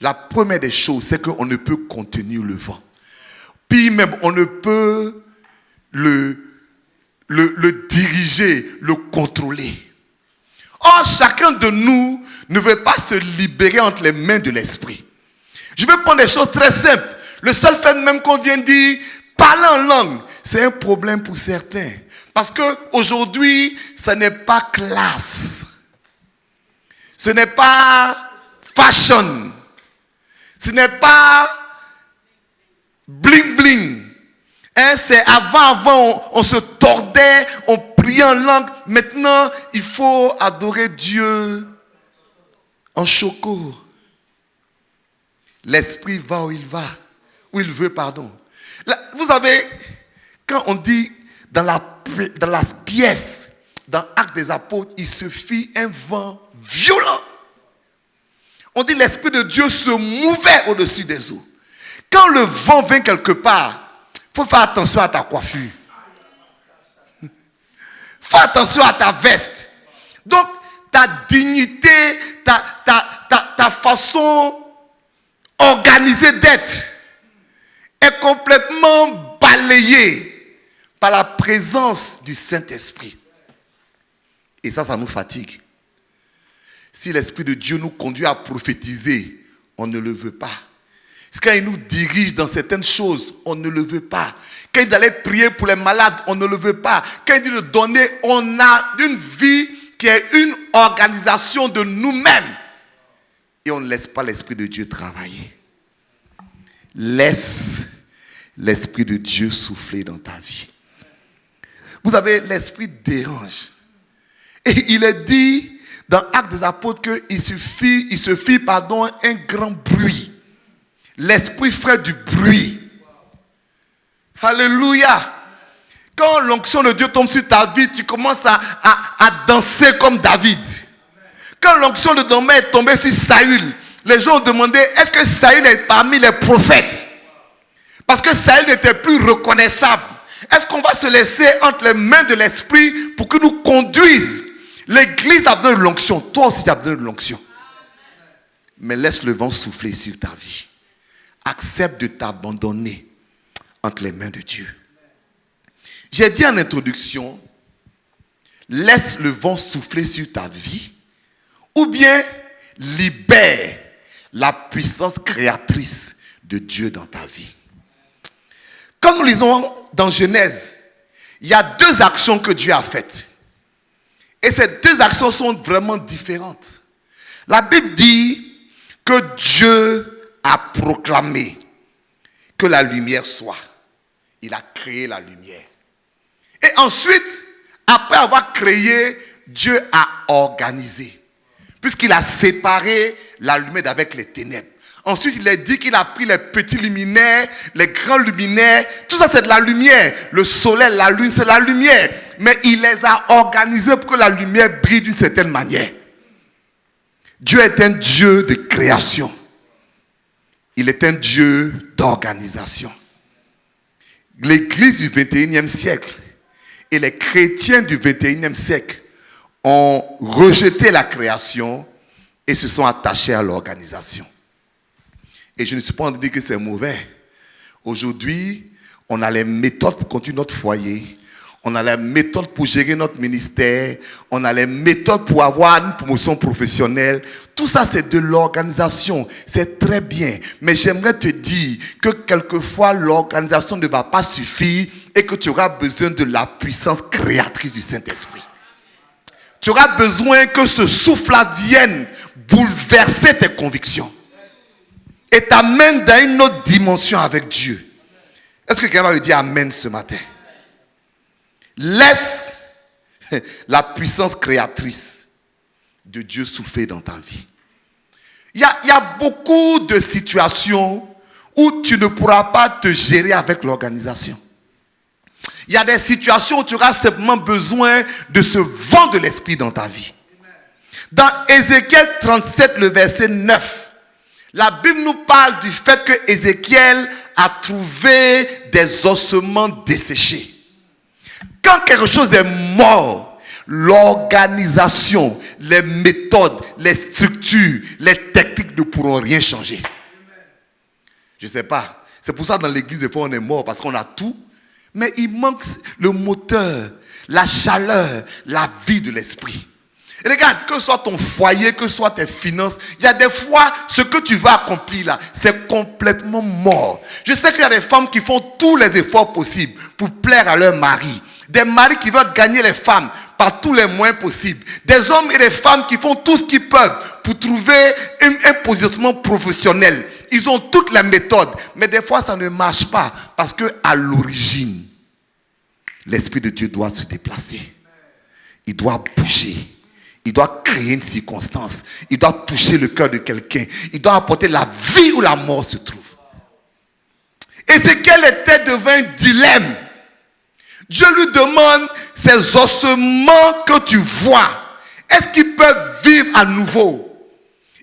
D: La première des choses, c'est qu'on ne peut contenir le vent. Puis même, on ne peut le diriger, le contrôler. Or, chacun de nous ne veut pas se libérer entre les mains de l'Esprit. Je vais prendre des choses très simples. Le seul fait même qu'on vient dire, parler en langue, c'est un problème pour certains. Parce qu'aujourd'hui, ce n'est pas classe. Ce n'est pas fashion. Ce n'est pas bling bling. C'est avant, on se tordait, on priait en langue. Maintenant, il faut adorer Dieu en choco. L'Esprit va où il va. Où il veut, pardon. Là, vous savez, quand on dit dans la pièce, dans Actes des Apôtres, il se fit un vent violent. On dit l'Esprit de Dieu se mouvait au-dessus des eaux. Quand le vent vient quelque part, il faut faire attention à ta coiffure. Fais attention à ta veste. Donc, ta dignité, ta façon organisée d'être est complètement balayée par la présence du Saint-Esprit. Et ça nous fatigue. Si l'Esprit de Dieu nous conduit à prophétiser, on ne le veut pas. Quand il nous dirige dans certaines choses, on ne le veut pas. Quand il allait prier pour les malades, on ne le veut pas. Quand il dit de donner, on a une vie qui est une organisation de nous-mêmes. Et on ne laisse pas l'Esprit de Dieu travailler. Laisse l'Esprit de Dieu souffler dans ta vie. Vous savez, l'Esprit dérange. Et il est dit dans Actes des Apôtres qu'il se fit un grand bruit. L'Esprit ferait du bruit. Alléluia. Quand l'onction de Dieu tombe sur ta vie, tu commences à danser comme David. Quand l'onction de David est tombée sur Saül, les gens ont demandé, est-ce que Saül est parmi les prophètes? Parce que Saül n'était plus reconnaissable. Est-ce qu'on va se laisser entre les mains de l'Esprit pour qu'il nous conduise? L'église a besoin de l'onction. Toi aussi tu as besoin de l'onction. Mais laisse le vent souffler sur ta vie. Accepte de t'abandonner entre les mains de Dieu. J'ai dit en introduction, laisse le vent souffler sur ta vie ou bien libère la puissance créatrice de Dieu dans ta vie. Comme nous lisons dans Genèse, il y a deux actions que Dieu a faites. Et ces deux actions sont vraiment différentes. La Bible dit que Dieu a proclamé que la lumière soit. Il a créé la lumière. Et ensuite, après avoir créé, Dieu a organisé. Puisqu'il a séparé la lumière d'avec les ténèbres. Ensuite, il a dit qu'il a pris les petits luminaires, les grands luminaires. Tout ça, c'est de la lumière. Le soleil, la lune, c'est la lumière. Mais il les a organisés pour que la lumière brille d'une certaine manière. Dieu est un Dieu de création. Il est un Dieu d'organisation. L'église du 21e siècle et les chrétiens du 21e siècle ont rejeté la création et se sont attachés à l'organisation. Et je ne suis pas en train de dire que c'est mauvais. Aujourd'hui, on a les méthodes pour continuer notre foyer. On a les méthodes pour gérer notre ministère. On a les méthodes pour avoir une promotion professionnelle. Tout ça, c'est de l'organisation. C'est très bien. Mais j'aimerais te dire que quelquefois, l'organisation ne va pas suffire et que tu auras besoin de la puissance créatrice du Saint-Esprit. Tu auras besoin que ce souffle-là vienne bouleverser tes convictions et t'amène dans une autre dimension avec Dieu. Est-ce que quelqu'un va me dire Amen ce matin? Laisse la puissance créatrice de Dieu souffler dans ta vie. Il y a beaucoup de situations où tu ne pourras pas te gérer avec l'organisation. Il y a des situations où tu auras simplement besoin de ce vent de l'esprit dans ta vie. Dans Ézéchiel 37, le verset 9, la Bible nous parle du fait que Ézéchiel a trouvé des ossements desséchés. Quand quelque chose est mort, l'organisation, les méthodes, les structures, les techniques ne pourront rien changer. Je ne sais pas. C'est pour ça que dans l'église, des fois, on est mort parce qu'on a tout. Mais il manque le moteur, la chaleur, la vie de l'esprit. Et regarde, que ce soit ton foyer, que ce soit tes finances, il y a des fois, ce que tu vas accomplir là, c'est complètement mort. Je sais qu'il y a des femmes qui font tous les efforts possibles pour plaire à leur mari. Des maris qui veulent gagner les femmes par tous les moyens possibles. Des hommes et des femmes qui font tout ce qu'ils peuvent pour trouver un positionnement professionnel. Ils ont toutes les méthodes. Mais des fois, ça ne marche pas. Parce qu'à l'origine, l'Esprit de Dieu doit se déplacer. Il doit bouger. Il doit créer une circonstance. Il doit toucher le cœur de quelqu'un. Il doit apporter la vie où la mort se trouve. Ézéchiel était devant un dilemme. Dieu lui demande, ces ossements que tu vois, est-ce qu'ils peuvent vivre à nouveau?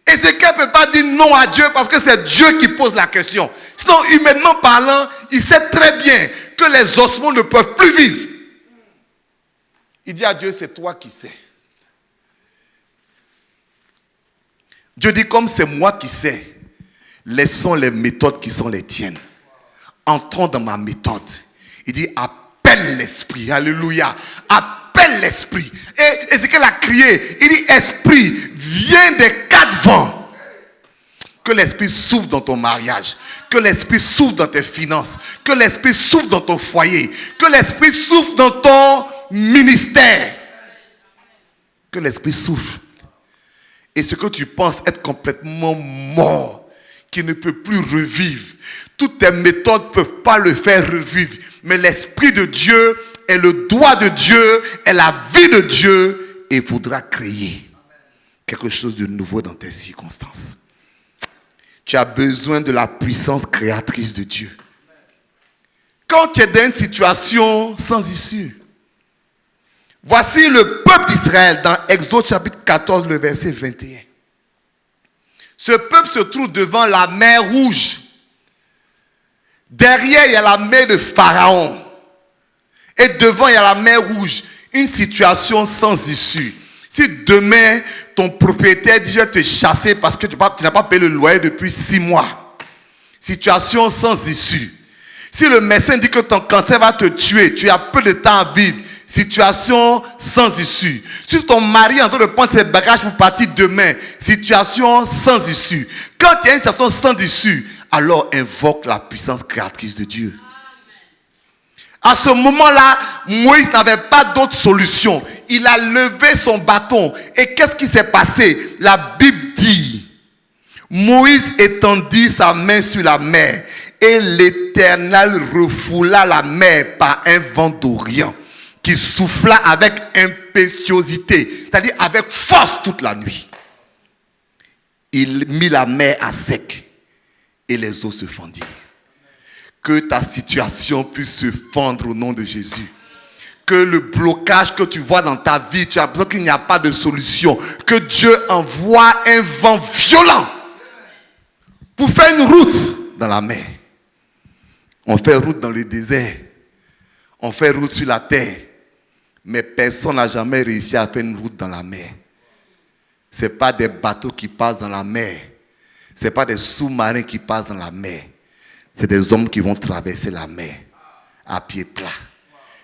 D: Ézéchiel ne peut pas dire non à Dieu parce que c'est Dieu qui pose la question. Sinon, humainement parlant, il sait très bien que les ossements ne peuvent plus vivre. Il dit à Dieu, c'est toi qui sais. Dieu dit, comme c'est moi qui sais, laissons les méthodes qui sont les tiennes. Entrons dans ma méthode. Il dit, appelle l'esprit. Alléluia. Appelle l'esprit. Et Ézéchiel a crié. Il dit, esprit, viens des quatre vents. Que l'esprit souffle dans ton mariage. Que l'esprit souffle dans tes finances. Que l'esprit souffle dans ton foyer. Que l'esprit souffle dans ton ministère. Que l'esprit souffle. Et ce que tu penses être complètement mort, qui ne peut plus revivre, toutes tes méthodes ne peuvent pas le faire revivre. Mais l'Esprit de Dieu est le doigt de Dieu, est la vie de Dieu et voudra créer quelque chose de nouveau dans tes circonstances. Tu as besoin de la puissance créatrice de Dieu. Quand tu es dans une situation sans issue, voici le peuple d'Israël dans Exode chapitre 14, le verset 21. Ce peuple se trouve devant la mer Rouge. Derrière, il y a la mer de Pharaon. Et devant, il y a la mer Rouge. Une situation sans issue. Si demain, ton propriétaire dit, je vais te chasser parce que tu n'as pas payé le loyer depuis 6 mois. Situation sans issue. Si le médecin dit que ton cancer va te tuer, tu as peu de temps à vivre. Situation sans issue. Si ton mari est en train de prendre ses bagages pour partir demain, situation sans issue. Quand il y a une situation sans issue, alors invoque la puissance créatrice de Dieu. À ce moment-là, Moïse n'avait pas d'autre solution. Il a levé son bâton. Et qu'est-ce qui s'est passé? La Bible dit, Moïse étendit sa main sur la mer et l'Éternel refoula la mer par un vent d'Orient qui souffla avec impétuosité, c'est-à-dire avec force toute la nuit. Il mit la mer à sec et les eaux se fendirent. Que ta situation puisse se fendre au nom de Jésus. Que le blocage que tu vois dans ta vie, tu as besoin qu'il n'y a pas de solution. Que Dieu envoie un vent violent pour faire une route dans la mer. On fait route dans le désert. On fait route sur la terre. Mais personne n'a jamais réussi à faire une route dans la mer. Ce n'est pas des bateaux qui passent dans la mer. Ce n'est pas des sous-marins qui passent dans la mer. C'est des hommes qui vont traverser la mer à pied plat.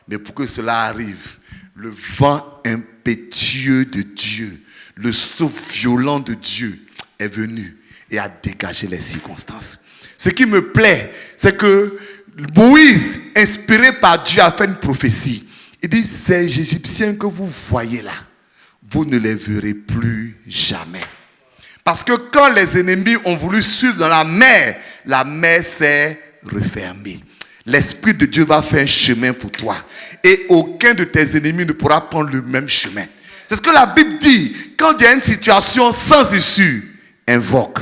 D: Mais pour que cela arrive, le vent impétueux de Dieu, le souffle violent de Dieu est venu et a dégagé les circonstances. Ce qui me plaît, c'est que Moïse, inspiré par Dieu, a fait une prophétie. Il dit, ces Égyptiens que vous voyez là, vous ne les verrez plus jamais. Parce que quand les ennemis ont voulu suivre dans la mer s'est refermée. L'Esprit de Dieu va faire un chemin pour toi. Et aucun de tes ennemis ne pourra prendre le même chemin. C'est ce que la Bible dit. Quand il y a une situation sans issue, invoque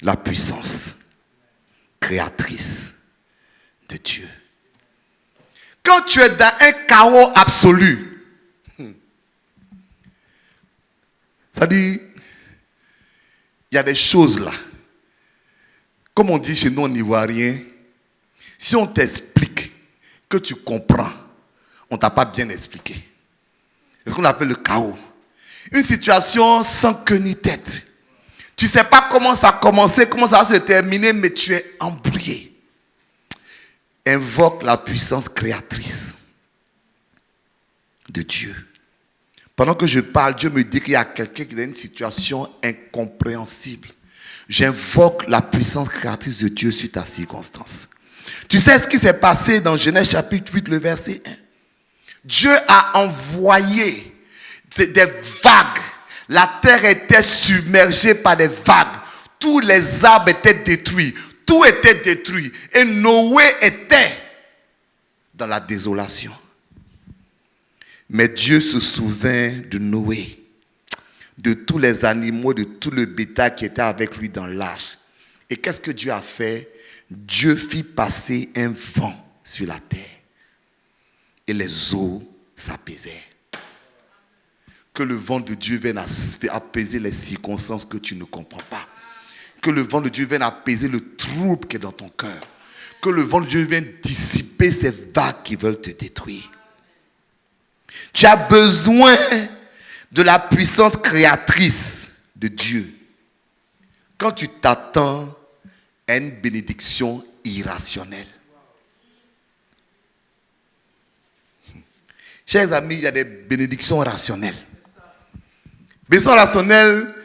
D: la puissance créatrice de Dieu. Quand tu es dans un chaos absolu, ça dit, il y a des choses là. Comme on dit chez nous en Ivoirien, si on t'explique que tu comprends, on ne t'a pas bien expliqué. C'est ce qu'on appelle le chaos. Une situation sans queue ni tête. Tu ne sais pas comment ça a commencé, comment ça va se terminer, mais tu es embrouillé. Invoque la puissance créatrice de Dieu. Pendant que je parle, Dieu me dit qu'il y a quelqu'un qui est dans une situation incompréhensible. J'invoque la puissance créatrice de Dieu sur ta circonstance. Tu sais ce qui s'est passé dans Genèse chapitre 8, le verset 1. Dieu a envoyé des vagues. La terre était submergée par des vagues. Tous les arbres étaient détruits. Tout était détruit. Et Noé était dans la désolation. Mais Dieu se souvint de Noé, de tous les animaux, de tout le bétail qui était avec lui dans l'arche. Et qu'est-ce que Dieu a fait? Dieu fit passer un vent sur la terre. Et les eaux s'apaisèrent. Que le vent de Dieu vienne apaiser les circonstances que tu ne comprends pas. Que le vent de Dieu vienne apaiser le trouble qui est dans ton cœur. Que le vent de Dieu vienne dissiper ces vagues qui veulent te détruire. Tu as besoin de la puissance créatrice de Dieu. Quand tu t'attends à une bénédiction irrationnelle. Chers amis, il y a des bénédictions rationnelles. Bénédiction rationnelle,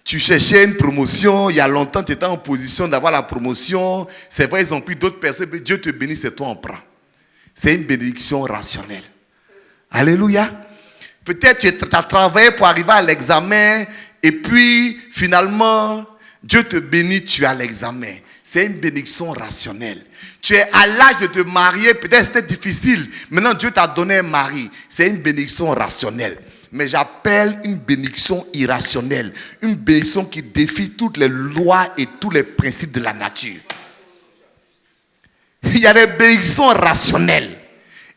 D: tu cherchais une promotion, il y a longtemps tu étais en position d'avoir la promotion. C'est vrai, ils ont pris d'autres personnes, mais Dieu te bénit, c'est toi en prends. C'est une bénédiction rationnelle. Alléluia. Peut-être tu as travaillé pour arriver à l'examen et puis finalement, Dieu te bénit, tu as l'examen. C'est une bénédiction rationnelle. Tu es à l'âge de te marier, peut-être c'était difficile. Maintenant, Dieu t'a donné un mari. C'est une bénédiction rationnelle. Mais j'appelle une bénédiction irrationnelle. Une bénédiction qui défie toutes les lois et tous les principes de la nature. Il y a des bénédictions rationnelles.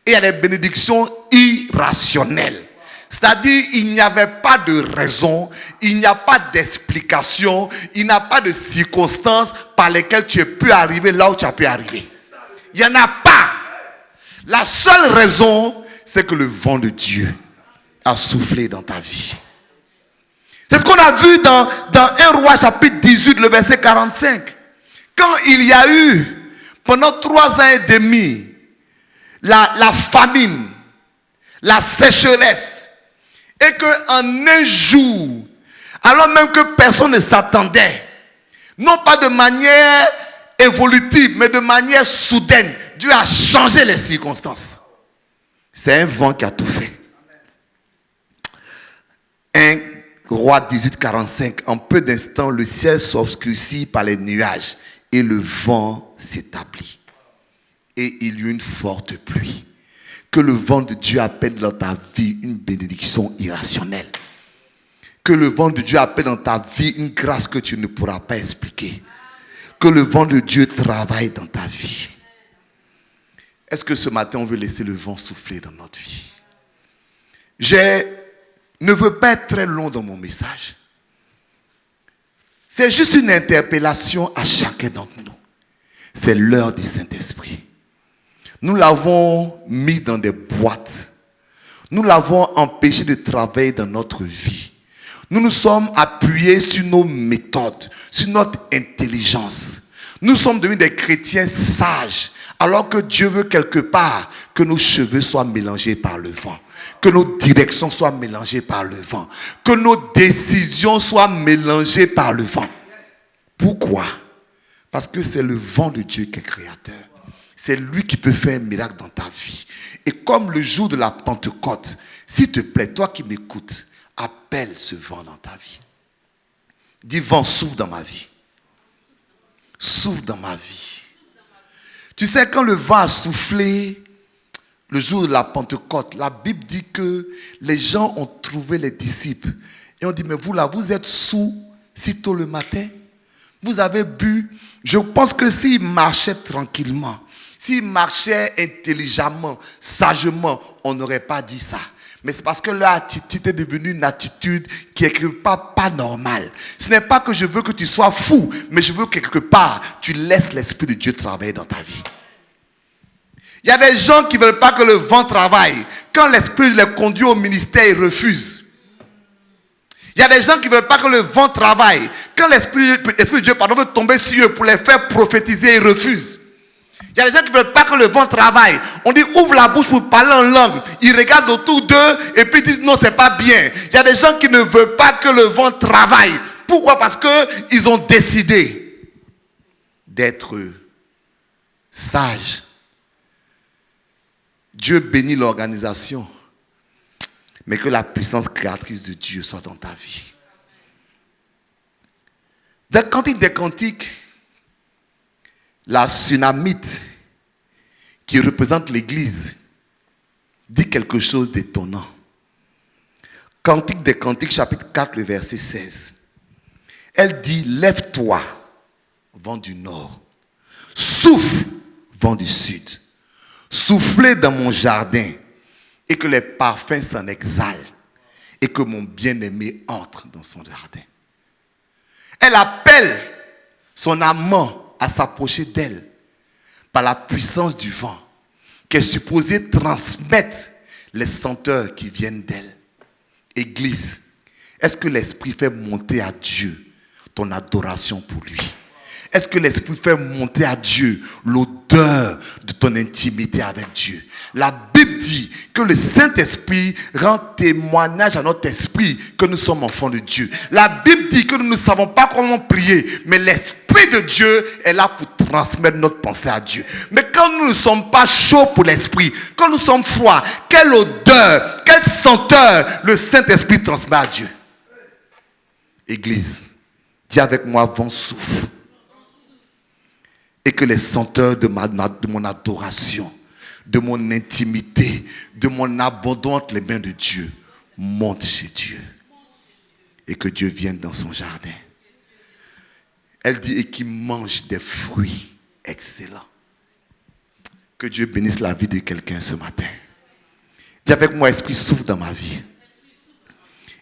D: Et il y a des bénédictions irrationnelles. C'est-à-dire, il n'y avait pas de raison, il n'y a pas d'explication, il n'y a pas de circonstances par lesquelles tu peux arriver là où tu as pu arriver. Il n'y en a pas. La seule raison, c'est que le vent de Dieu a soufflé dans ta vie. C'est ce qu'on a vu dans 1 Roi chapitre 18, le verset 45. Quand il y a eu, pendant 3 ans et demi, la famine, la sécheresse, et qu'en un jour, alors même que personne ne s'attendait, non pas de manière évolutive, mais de manière soudaine, Dieu a changé les circonstances. C'est un vent qui a tout fait. 1 Roi 18, 45. En peu d'instants, le ciel s'obscurcit par les nuages et le vent s'établit. Et il y eut une forte pluie. Que le vent de Dieu appelle dans ta vie une bénédiction irrationnelle. Que le vent de Dieu appelle dans ta vie une grâce que tu ne pourras pas expliquer. Que le vent de Dieu travaille dans ta vie. Est-ce que ce matin on veut laisser le vent souffler dans notre vie? Je ne veux pas être très long dans mon message. C'est juste une interpellation à chacun d'entre nous. C'est l'heure du Saint-Esprit. Nous l'avons mis dans des boîtes. Nous l'avons empêché de travailler dans notre vie. Nous nous sommes appuyés sur nos méthodes, sur notre intelligence. Nous sommes devenus des chrétiens sages Alors que Dieu veut quelque part que nos cheveux soient mélangés par le vent, que nos directions soient mélangées par le vent, que nos décisions soient mélangées par le vent. Pourquoi? Parce que c'est le vent de Dieu qui est créateur. C'est lui qui peut faire un miracle dans ta vie. Et comme le jour de la Pentecôte, s'il te plaît, toi qui m'écoutes, appelle ce vent dans ta vie. Dis, vent, souffle dans ma vie. Souffle dans ma vie. Tu sais, quand le vent a soufflé, le jour de la Pentecôte, la Bible dit que les gens ont trouvé les disciples. Et on dit, mais vous là, vous êtes saouls si tôt le matin? Vous avez bu? Je pense que s'ils marchaient tranquillement, s'ils marchaient intelligemment, sagement, on n'aurait pas dit ça. Mais c'est parce que leur attitude est devenue une attitude qui est quelque part pas normale. Ce n'est pas que je veux que tu sois fou, mais je veux que quelque part, tu laisses l'Esprit de Dieu travailler dans ta vie. Il y a des gens qui ne veulent pas que le vent travaille. Quand l'Esprit les conduit au ministère, ils refusent. Il y a des gens qui ne veulent pas que le vent travaille. Quand l'Esprit de Dieu veut tomber sur eux pour les faire prophétiser, ils refusent. Il y a des gens qui ne veulent pas que le vent travaille. On dit ouvre la bouche pour parler en langue. Ils regardent autour d'eux et puis disent non, c'est pas bien. Il y a des gens qui ne veulent pas que le vent travaille. Pourquoi? Parce qu'ils ont décidé d'être sages. Dieu bénit l'organisation, mais que la puissance créatrice de Dieu soit dans ta vie. Dans Cantique des Cantiques, la Sunamite, qui représente l'Église, dit quelque chose d'étonnant. Cantique des Cantiques, chapitre 4, le verset 16. Elle dit, lève-toi, vent du nord, souffle, vent du sud, soufflez dans mon jardin et que les parfums s'en exhalent et que mon bien-aimé entre dans son jardin. Elle appelle son amant à s'approcher d'elle par la puissance du vent qui est supposé transmettre les senteurs qui viennent d'elle. Église, est-ce que l'Esprit fait monter à Dieu ton adoration pour lui? Est-ce que l'Esprit fait monter à Dieu l'odeur de ton intimité avec Dieu? La Bible dit que le Saint-Esprit rend témoignage à notre esprit que nous sommes enfants de Dieu. La Bible dit que nous ne savons pas comment prier, mais l'Esprit de Dieu est là pour transmettre notre pensée à Dieu. Mais quand nous ne sommes pas chauds pour l'Esprit, quand nous sommes froids, quelle odeur, quelle senteur le Saint-Esprit transmet à Dieu? Église, dis avec moi, vent souffle. Et que les senteurs de mon adoration, de mon intimité, de mon abandon entre les mains de Dieu montent chez Dieu. Et que Dieu vienne dans son jardin. Elle dit, et qu'il mange des fruits excellents. Que Dieu bénisse la vie de quelqu'un ce matin. Dis avec moi, Esprit, souffle dans ma vie.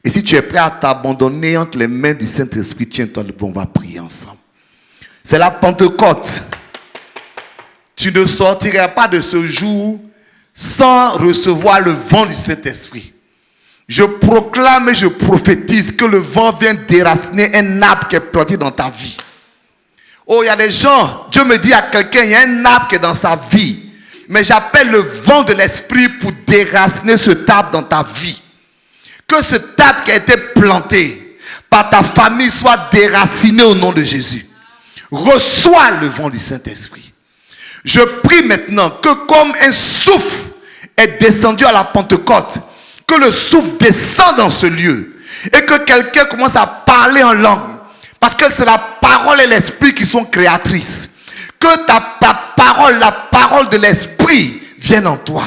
D: Et si tu es prêt à t'abandonner entre les mains du Saint-Esprit, tiens-toi debout, on va prier ensemble. C'est la Pentecôte. Tu ne sortiras pas de ce jour sans recevoir le vent du Saint-Esprit. Je proclame et je prophétise que le vent vient déraciner un arbre qui est planté dans ta vie. Oh, il y a des gens, Dieu me dit à quelqu'un, il y a un arbre qui est dans sa vie. Mais j'appelle le vent de l'Esprit pour déraciner cet arbre dans ta vie. Que cet arbre qui a été planté par ta famille soit déraciné au nom de Jésus. Reçois le vent du Saint-Esprit. Je prie maintenant que comme un souffle est descendu à la Pentecôte, que le souffle descende dans ce lieu et que quelqu'un commence à parler en langue. Parce que c'est la parole et l'esprit qui sont créatrices. Que ta parole, la parole de l'esprit vienne en toi.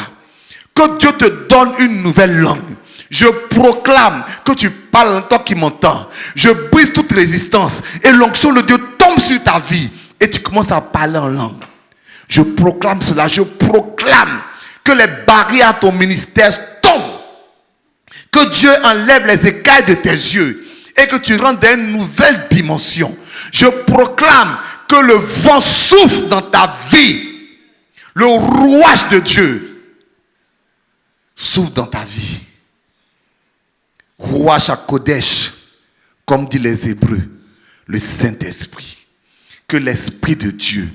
D: Que Dieu te donne une nouvelle langue. Je proclame que tu parles en toi qui m'entends. Je brise toute résistance et l'onction de Dieu tombe sur ta vie et tu commences à parler en langue. Je proclame cela. Je proclame que les barrières à ton ministère tombent. Que Dieu enlève les écailles de tes yeux et que tu rentres dans une nouvelle dimension. Je proclame que le vent souffle dans ta vie. Le rouage de Dieu souffle dans ta vie. Rouage à Kodesh, comme disent les Hébreux, le Saint-Esprit. Que l'Esprit de Dieu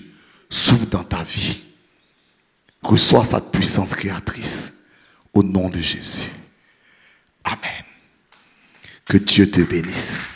D: souffle dans ta vie. Reçois sa puissance créatrice au nom de Jésus. Amen. Que Dieu te bénisse.